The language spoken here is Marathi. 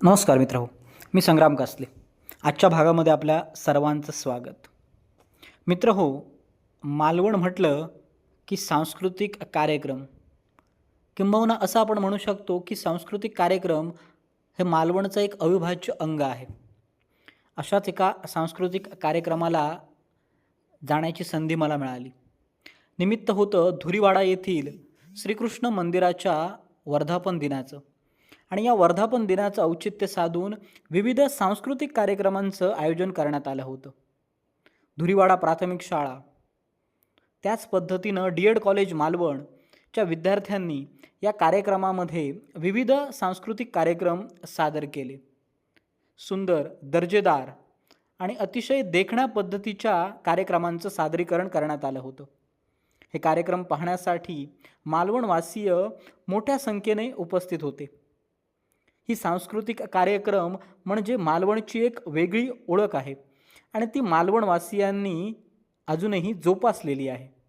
नमस्कार मित्रहो, मी संग्राम कासले. आजच्या भागामध्ये आपल्या सर्वांचं स्वागत. मित्रहो, मालवण म्हटलं की सांस्कृतिक कार्यक्रम किंबहुना असं आपण म्हणू शकतो की सांस्कृतिक कार्यक्रम हे मालवणचं एक अविभाज्य अंग आहे. अशाच एका सांस्कृतिक कार्यक्रमाला जाण्याची संधी मला मिळाली. निमित्त होतं धुरीवाडा येथील श्रीकृष्ण मंदिराच्या वर्धापन दिनाचं. आणि या वर्धापन दिनाचं औचित्य साधून विविध सांस्कृतिक कार्यक्रमांचं आयोजन करण्यात आलं होतं. धुरीवाडा प्राथमिक शाळा, त्याच पद्धतीनं डी.एड. कॉलेज मालवणच्या विद्यार्थ्यांनी या कार्यक्रमामध्ये विविध सांस्कृतिक कार्यक्रम सादर केले. सुंदर, दर्जेदार आणि अतिशय देखण्या पद्धतीच्या कार्यक्रमांचं सादरीकरण करण्यात आलं होतं. हे कार्यक्रम पाहण्यासाठी मालवणवासीय मोठ्या संख्येने उपस्थित होते. ही सांस्कृतिक कार्यक्रम म्हणजे मालवणची एक वेगळी ओळख आहे आणि ती मालवणवासियांनी अजूनही जोपासलेली आहे.